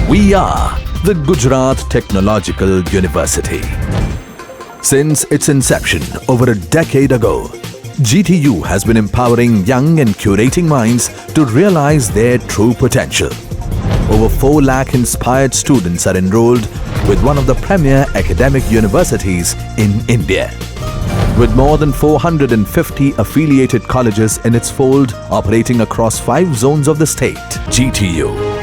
We are the Gujarat Technological University. Since its inception over a decade ago, GTU has been empowering young and curating minds to realize their true potential. Over 4 lakh inspired students are enrolled with one of the premier academic universities in India. With more than 450 affiliated colleges in its fold operating across 5 zones of the state, GTU,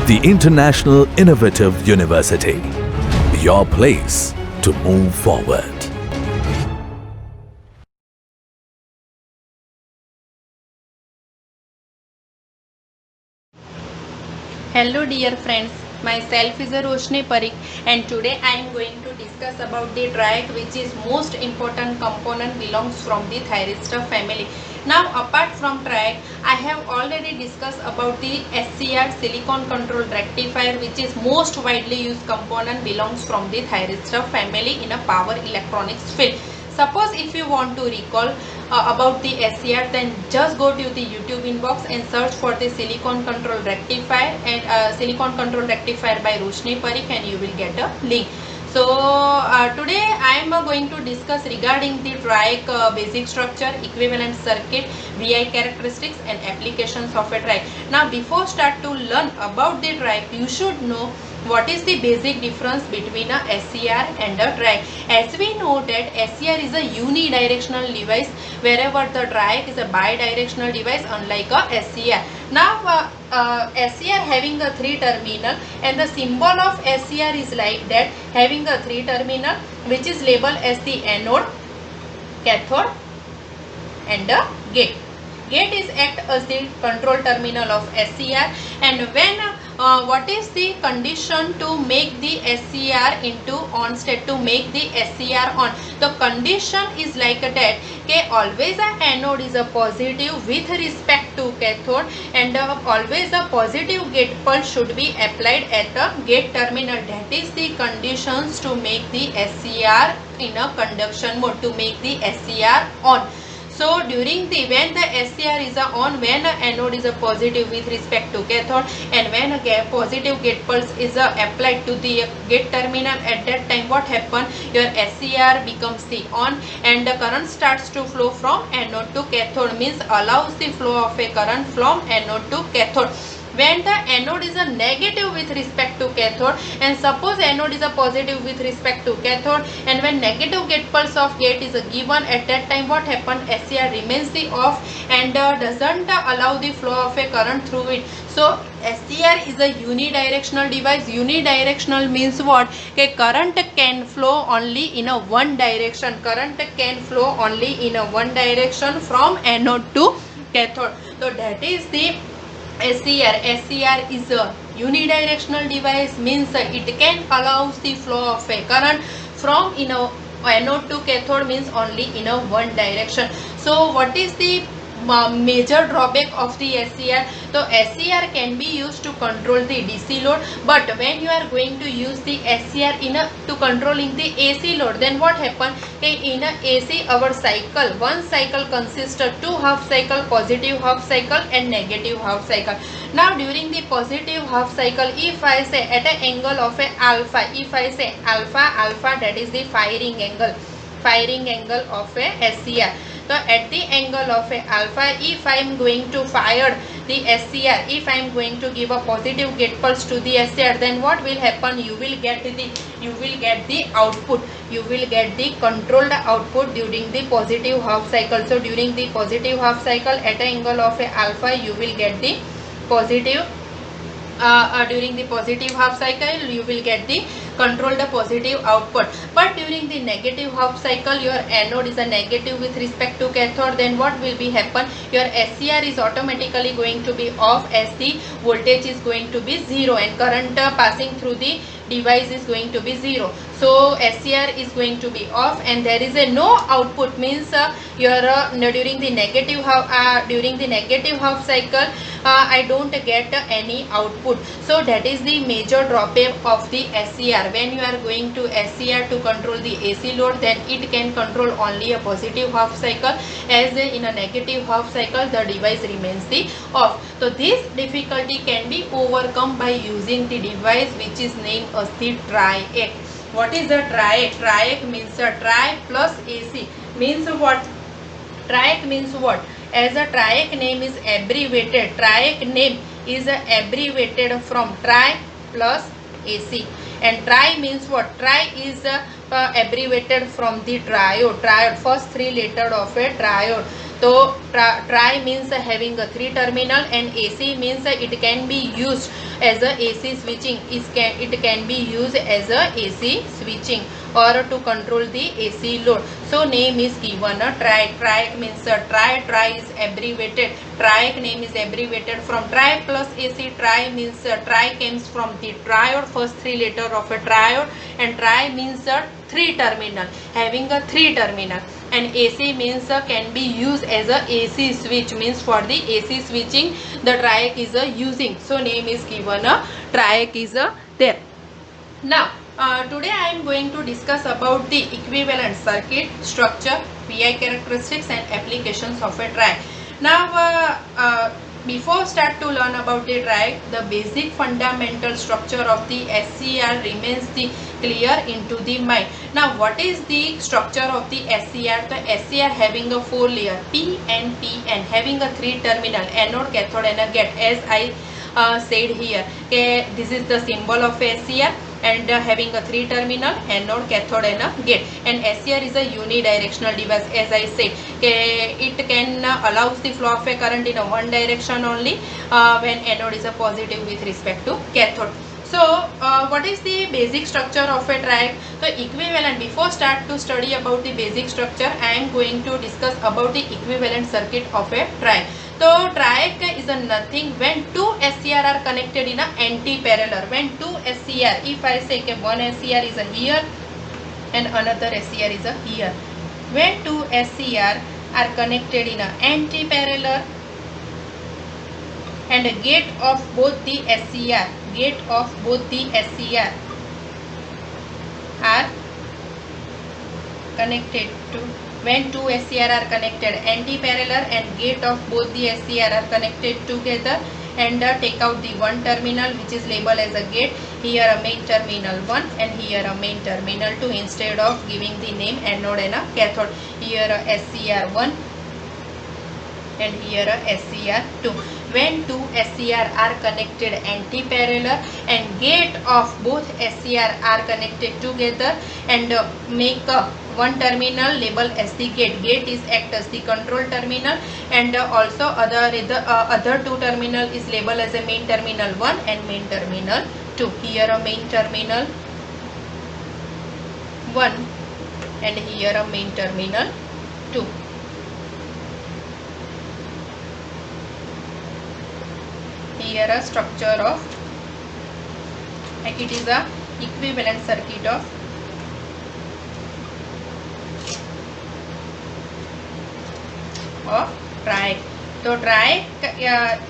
the International Innovative University, your place to move forward. Hello dear friends, myself is Roshni Parikh and today I am going to discuss about the triac, which is most important component belongs from the thyristor family. Now apart from triac, I have already discussed about the SCR, silicon control rectifier, which is most widely used component belongs from the thyristor family in a power electronics field. Suppose if you want to recall about the SCR, then just go to the YouTube inbox and search for the silicon control rectifier and silicon control rectifier by Roshni Parikh and you will get a link. So today I am going to discuss regarding the triac basic structure, equivalent circuit, VI characteristics and applications of a triac. Now before start to learn about the triac, you should know what is the basic difference between a SCR and a triac. As we know that SCR is a unidirectional device, wherever the triac is a bidirectional device unlike a SCR. Now SCR having a 3 terminal and the symbol of SCR is like that, having a 3 terminal which is labeled as the anode, cathode and the gate. Gate is act as the control terminal of SCR, and when what is the condition to make the SCR into on state, to make the SCR on? The condition is like that, okay, always a anode is a positive with respect to cathode and always a positive gate pulse should be applied at the gate terminal. That is the conditions to make the SCR in a conduction mode, to make the SCR on. So during the when the SCR is on, when a anode is a positive with respect to cathode and when a positive gate pulse is applied to the gate terminal, at that time what happen, your SCR becomes the on and the current starts to flow from anode to cathode, means allows the flow of a current from anode to cathode. When the anode is a negative with respect to cathode and suppose anode is a positive with respect to cathode, and when negative gate pulse of gate is given, at that time what happen, SCR remains the off and doesn't allow the flow of a current through it. So SCR is a unidirectional device. Unidirectional means what? Okay, current can flow only in a one direction. Current can flow only in a one direction from anode to cathode. So that is the SCR. SCR is a unidirectional device, means it can allow the flow of a current from anode to cathode, means only in a one direction. So what is the major drawback of the SCR? So SCR can be used to control the DC load, but when you are going to use the SCR to controlling the AC load, then what happen? In a AC, our cycle, one cycle consists of 2 half cycle, positive half cycle and negative half cycle. Now during the positive half cycle, if I say at an angle of a alpha, if I say alpha, that is the firing angle of a SCR. So at the angle of a alpha, if I am going to fire the SCR, if I am going to give a positive gate pulse to the SCR, then what will happen? You will get the output. You will get the controlled output during the positive half cycle. So during the positive half cycle at an angle of a alpha, you will get the positive. During the positive half cycle you will get the controlled positive output, but during the negative half cycle your anode is a negative with respect to cathode, then what will be happen? Your SCR is automatically going to be off as the voltage is going to be 0 and current passing through the device is going to be 0. So SCR is going to be off, and there is a no output, means during the negative half cycle I don't get any output. So that is the major drawback of the SCR. When you are going to SCR to control the AC load, then it can control only a positive half cycle, as in a negative half cycle the device remains the off. So this difficulty can be overcome by using the device which is named as the TRIAC. What is the TRIAC? TRIAC means tri plus AC. Means what? TRIAC means what? As a TRIAC name is abbreviated, TRIAC name is abbreviated from tri plus AC. And tri means what? Tri is abbreviated from the triode. Triode, first 3 letters of a triode. So tri means having a 3 terminal, and AC means it can be used as a AC switching. It can be used as a AC switching or to control the AC load. So name is given a TRIAC. TRIAC means tri. Tri is abbreviated. TRIAC name is abbreviated from tri plus AC. Tri means tri comes from the triode, first 3 letters of a triode, and tri means 3 terminal, having a 3 terminal. And AC means can be used as a AC switch, means for the AC switching the TRIAC is using. So name is given a TRIAC is there. Now today I am going to discuss about the equivalent circuit, structure, PI characteristics and applications of a TRIAC. Now before start to learn about the TRIAC, the basic fundamental structure of the SCR remains the clear into the mind. Now what is the structure of the SCR? The SCR having a 4 layer, P and PN, having a 3 terminal, anode, cathode and a gate, as I said here. Okay, this is the symbol of SCR, and having a 3 terminal, anode, cathode and a gate. And SCR is a unidirectional device, as I said. Okay, it can allows the flow of a current in a one direction only when anode is a positive with respect to cathode. So what is the basic structure of a TRIAC? So equivalent, before start to study about the basic structure, I am going to discuss about the equivalent circuit of a TRIAC. So TRIAC is a nothing when 2 SCR are connected in a anti-parallel. When 2 SCR, if I say one SCR is a here and another SCR is a here. When 2 SCR are connected in a anti-parallel, and a gate of both the SCR are connected to, when 2 SCR are connected anti-parallel and gate of both the SCR are connected together, and take out the one terminal which is labeled as a gate, here a main terminal 1 and here a main terminal 2, instead of giving the name anode and a cathode, here a SCR1 and here a SCR2. When 2 SCR are connected anti-parallel and gate of both SCR are connected together, and make one terminal labeled as the gate. Gate is act as the control terminal, and also other 2 terminal is labeled as a main terminal 1 and main terminal 2. Here a main terminal 1 and here a main terminal 2. Here a structure of, like it is a equivalent circuit of TRIAC. So TRIAC,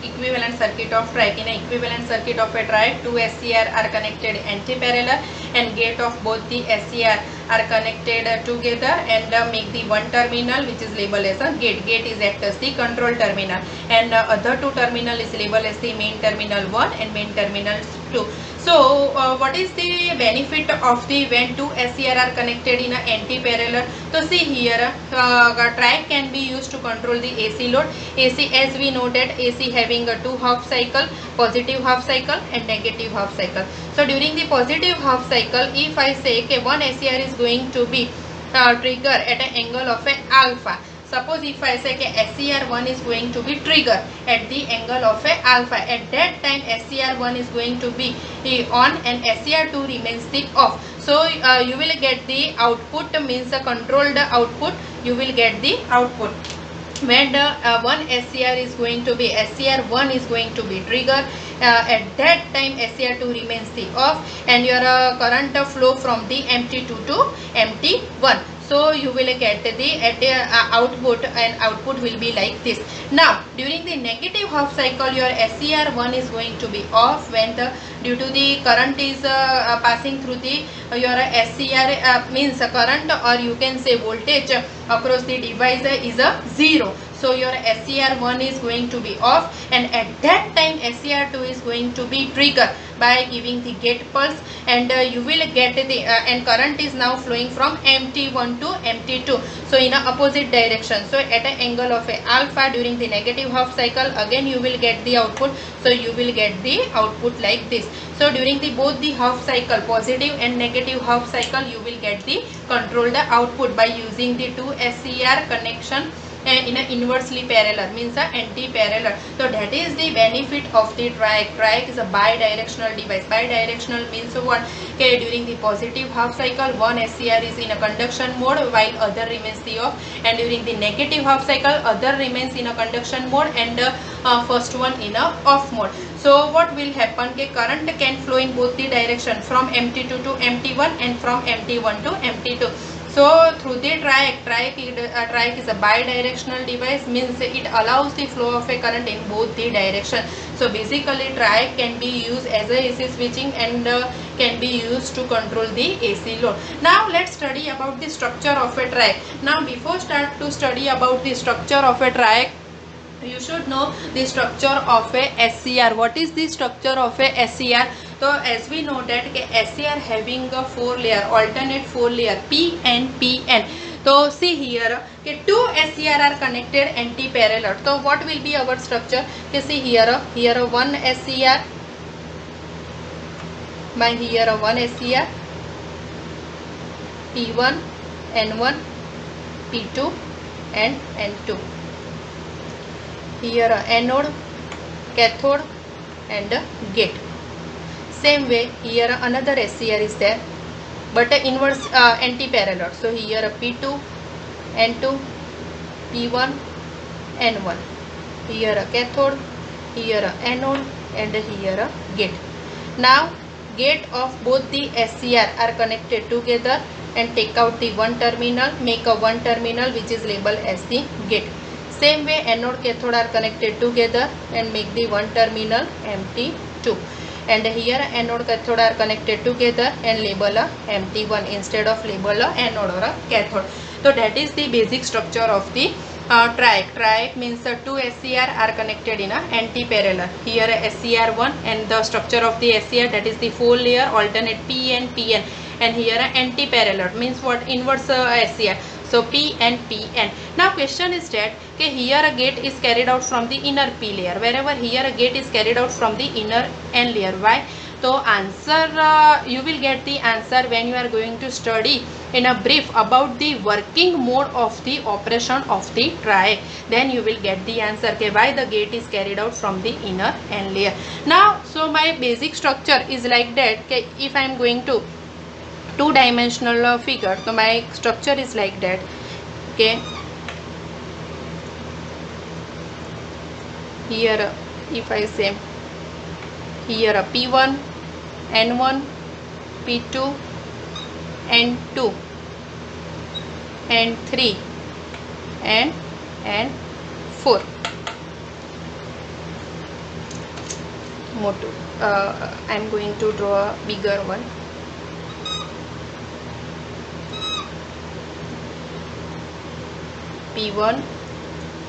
equivalent circuit of TRIAC. In an equivalent circuit of a TRIAC, 2 SCR are connected anti-parallel and gate of both the SCR are connected together, and make the one terminal which is labeled as a gate. Gate is act as the control terminal, and other 2 terminal is labeled as the main terminal 1 and main terminal 2. So what is the benefit of the when 2 SCR are connected in an anti-parallel? So see here, TRIAC can be used to control the AC load. AC, as we know that AC having a 2 half cycle, positive half cycle and negative half cycle. So during the positive half cycle, if I say okay, one SCR is going to be trigger at an angle of a alpha. Suppose if I say SCR1 is going to be trigger at the angle of a alpha, at that time SCR1 is going to be on and SCR2 remains the off. So you will get the output, means the controlled output, you will get the output. When the one SCR is going to be, SCR1 is going to be trigger, at that time SCR2 remains the off, and your current flow from the MT2 to MT1. So you will get the output, and output will be like this. Now during the negative half cycle, your SCR1 is going to be off when the due to the current is passing through the your SCR means current, or you can say voltage across the device is a 0. So your SCR1 is going to be off, and at that time SCR2 is going to be triggered by giving the gate pulse, and you will get the and current is now flowing from MT1 to MT2, so in a opposite direction. So at an angle of a alpha during the negative half cycle, again you will get the output. So you will get the output like this. So during the both the half cycle, positive and negative half cycle, you will get the controlled output by using the two SCR connection in a inversely parallel, means a anti-parallel. So that is the benefit of the TRIAC. TRIAC is a bi-directional device. Bi-directional means what? Okay, during the positive half cycle, one SCR is in a conduction mode while other remains the off, and during the negative half cycle, other remains in a conduction mode and first one in a off mode. So what will happen? Okay, current can flow in both the direction, from MT2 to MT1 and from MT1 to MT2. So through the TRIAC is a bi-directional device, means it allows the flow of a current in both the direction. So basically TRIAC can be used as a AC switching and can be used to control the AC load. Now let's study about the structure of a TRIAC. Now before start to study about the structure of a TRIAC, you should know the structure of a SCR. What is the structure of a SCR? So as we know that SCR having a 4 layer, alternate 4 layer, P and PN. So see here, two SCR are connected anti-parallel. So what will be our structure? See here one SCR, by here one SCR, P1, N1, P2 and N2. Here anode, cathode and gate. Same way here another SCR is there, but inverse anti-parallel. So here P2, N2, P1, N1. Here a cathode, here a anode and here a gate. Now gate of both the SCR are connected together, and take out the one terminal, make a one terminal which is labeled as the gate. Same way anode cathode are connected together and make the one terminal MT2, and here anode cathode are connected together and label a MT1 instead of label a anode or a cathode. So that is the basic structure of the TRIAC. TRIAC means two SCR are connected in a anti-parallel. Here SCR1, and the structure of the SCR, that is the 4 layer alternate P and PN, and here anti-parallel means what? Inverse SCR. So P and PN. Now question is that here a gate is carried out from the inner P layer, wherever here a gate is carried out from the inner N layer. Why? So answer you will get the answer when you are going to study in a brief about the working mode of the operation of the TRIAC. Then you will get the answer why the gate is carried out from the inner N layer. Now so my basic structure is like that. If I am going to two-dimensional figure, so my structure is like that. Okay, here if I say here a P1, N1, P2, N2, N3 and N4. I am going to draw a bigger one. P1,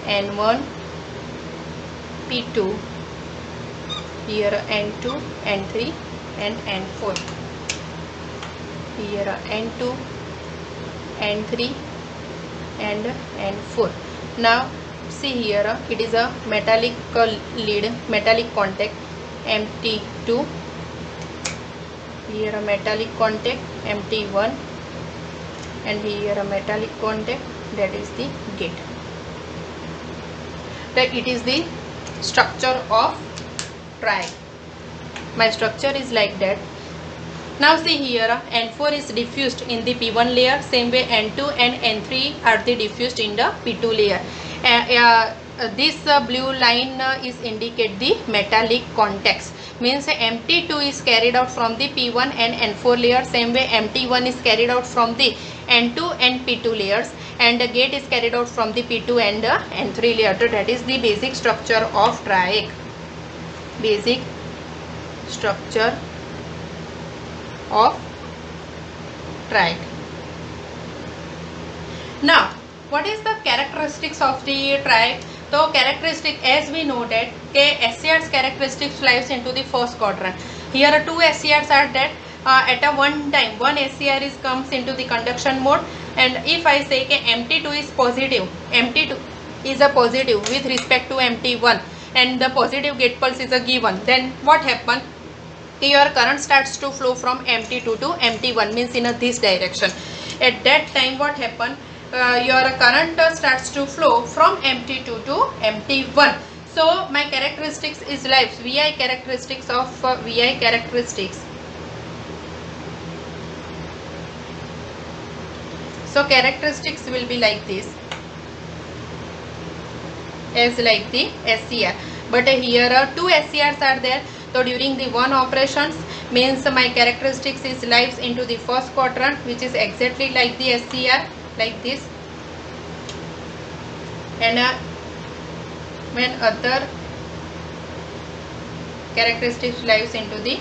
N1, P2, here N2, N3 and N4. Here N2, N3 and N4. Now see here it is a metallic lead, metallic contact MT2. Here a metallic contact MT1, and here a metallic contact, that is the gate. That it is the structure of TRIAC. My structure is like that. Now see here N4 is diffused in the P1 layer, same way N2 and N3 are the diffused in the P2 layer. This blue line is indicate the metallic contacts. means MT2 is carried out from the P1 and N4 layer. Same way MT1 is carried out from the N2 and P2 layers, and the gate is carried out from the P2 and N3 layer. So that is the basic structure of TRIAC. Basic structure of TRIAC. Now, what is the characteristics of the TRIAC? So characteristic, as we know that SCR's characteristics lies into the first quadrant. Here two SCRs are that at a one time one SCR is comes into the conduction mode, and if I say MT2 is positive, MT2 is a positive with respect to MT1, and the positive gate pulse is a given, then what happens? Your current starts to flow from MT2 to MT1, means in this direction. At that time what happen? Your current starts to flow from MT2 to MT1. So my characteristics is like VI characteristics of VI characteristics. So characteristics will be like this, as like the SCR. But here two SCRs are there. So during the one operations, means my characteristics is lies into the first quadrant, which is exactly like the SCR, like this, and when other characteristics lies into the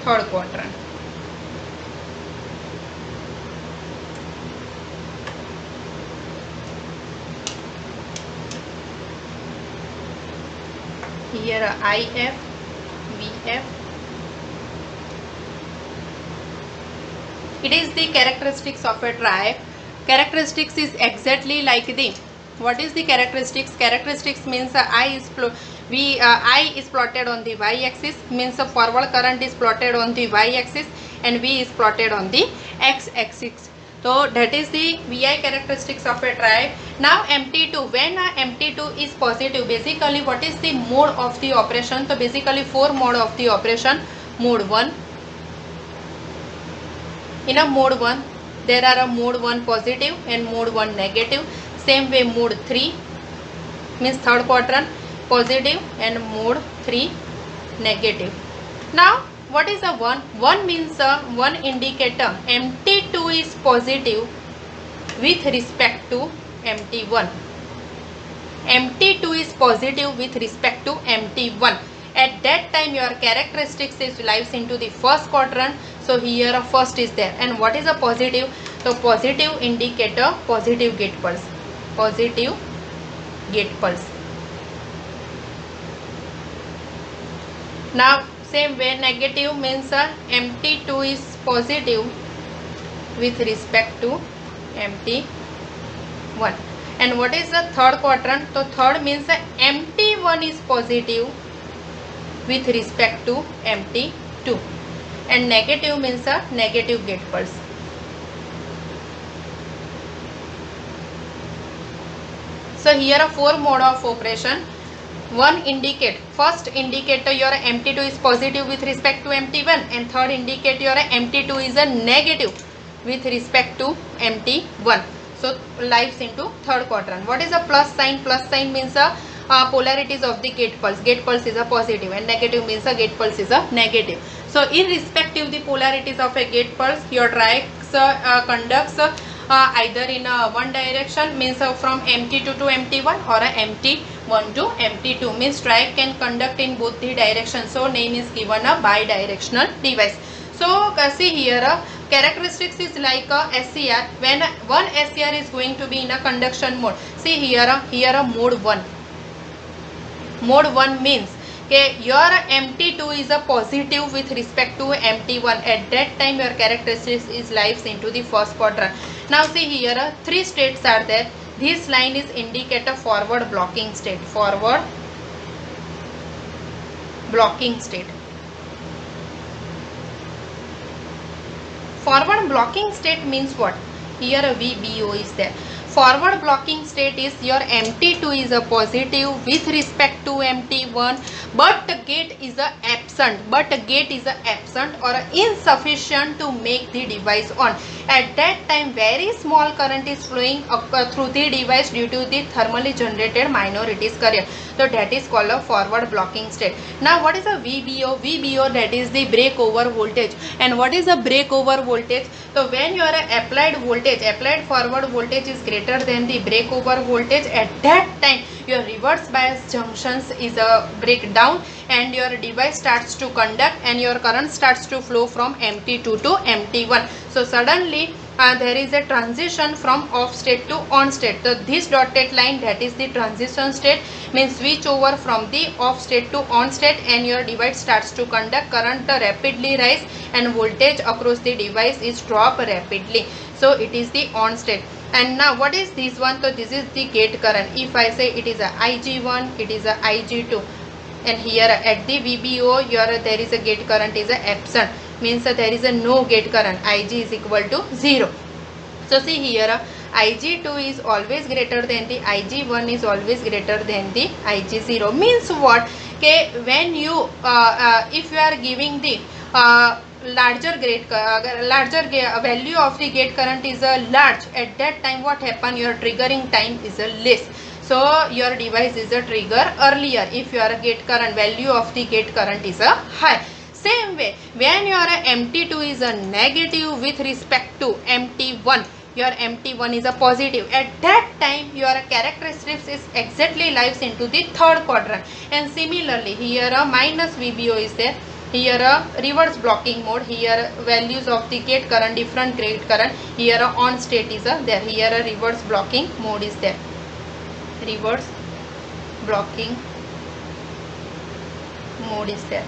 third quadrant. Here IF, VF. It is the characteristics of a TRIAC. Characteristics is exactly like the, what is the characteristics? Characteristics means I is plotted on the y-axis, means the forward current is plotted on the y-axis, and V is plotted on the x-axis. So that is the VI characteristics of a TRIAC. Now MT2, when MT2 is positive, basically what is the mode of the operation? So basically four mode of the operation. Mode 1. In a mode 1, there are a mode 1 positive and mode 1 negative. Same way mode 3, means third quadrant, positive, and mode 3 negative. Now what is a 1? 1 means one indicator MT2 is positive with respect to MT1. MT2 is positive with respect to MT1. At that time your characteristics is lies into the first quadrant. So here a first is there. And what is a positive? So positive indicator, positive gate pulse. Positive gate pulse. Now same way negative means MT2 is positive with respect to MT1. And what is the third quadrant? So third means MT1 is positive with respect to MT2, and negative means a negative gate pulse. So here are four mode of operation. One indicate, first indicator your MT2 is positive with respect to MT1, and third indicate your MT2 is a negative with respect to MT1. So lies into third quadrant. What is a plus sign? Plus sign means a polarities of the gate pulse. Gate pulse is a positive, and negative means a gate pulse is a negative. So irrespective the polarities of a gate pulse, your TRIAC conducts either in one direction, means from MT2 to MT1, or MT1 to MT2, means TRIAC can conduct in both the directions. So name is given a bidirectional device. So see here characteristics is like a SCR. When one SCR is going to be in a conduction mode, see here a mode 1. Mode 1 means your MT2 is a positive with respect to MT1. At that time your characteristics is lies into the first quadrant. Now see here three states are there. This line is indicate a forward blocking state. Forward blocking state. Forward blocking state means what? Here a VBO is there. Forward blocking state is your MT2 is a positive with respect to MT1, but the gate is a absent. Or insufficient to make the device on. At that time very small current is flowing through the device due to the thermally generated minorities current. So that is called a forward blocking state. Now what is a VBO? VBO, that is the breakover voltage. And what is a breakover voltage? So when your applied forward voltage is greater than the breakover voltage, at that time your reverse bias junctions is a breakdown and your device starts to conduct and your current starts to flow from MT2 to MT1. So suddenly there is a transition from off state to on state. So this dotted line, that is the transition state, means switch over from the off state to on state and your device starts to conduct, current rapidly rise and voltage across the device is drop rapidly. So it is the on state. And now what is this one? So this is the gate current. If I say it is a IG1, it is a IG2, and here at the VBO there is a gate current is a absent, means there is a no gate current, Ig is equal to 0. So see here, Ig2 is always greater than the Ig1 is always greater than the Ig0. Means what? Okay, when you if you are giving the larger value of the gate current is a large, at that time what happen? Your triggering time is a less. So your device is a trigger earlier if your gate current value of the gate current is a high. Same way, when your MT2 is a negative with respect to MT1, your MT1 is a positive, at that time your characteristics is exactly lies into the third quadrant. And similarly here a minus VBO is there, here a reverse blocking mode, here values of the gate current, different gate current, here a on state is a there, here a reverse blocking mode is there, reverse blocking mode is there,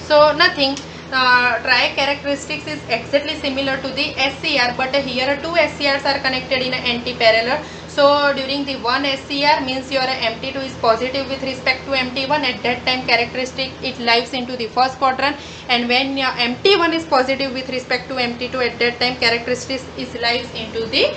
So nothing, triac characteristics is exactly similar to the SCR, but here two SCRs are connected in anti-parallel. So during the one SCR means your MT2 is positive with respect to MT1, at that time characteristic it lies into the first quadrant, and when your MT1 is positive with respect to MT2, at that time characteristics is lies into the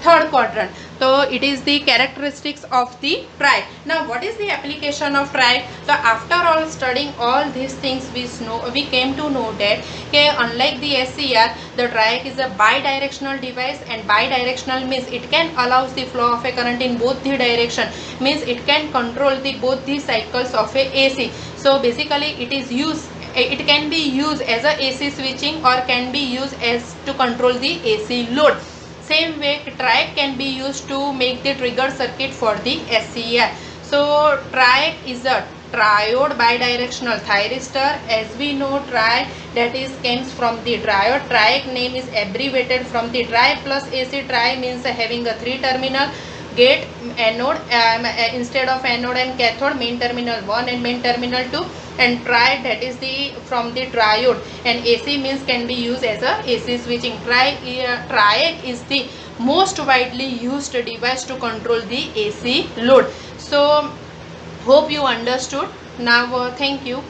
third quadrant. So it is the characteristics of the triac. Now what is the application of triac? So after all studying all these things, we came to know that unlike the SCR, the triac is a bidirectional device, and bidirectional means it can allow the flow of a current in both the direction, means it can control both the cycles of a AC. So basically it can be used as a AC switching or can be used as to control the AC load. Same way, triac can be used to make the trigger circuit for the SCR. So triac is a triode bidirectional thyristor. As we know, triac, that is comes from the triode. Triac name is abbreviated from the tri plus AC. Tri means having a 3 terminal gate, anode, instead of anode and cathode, main terminal 1 and main terminal 2, and tri, that is the from the triode, and AC means can be used as a AC switching. Triac is the most widely used device to control the AC load. So hope you understood. Now thank you.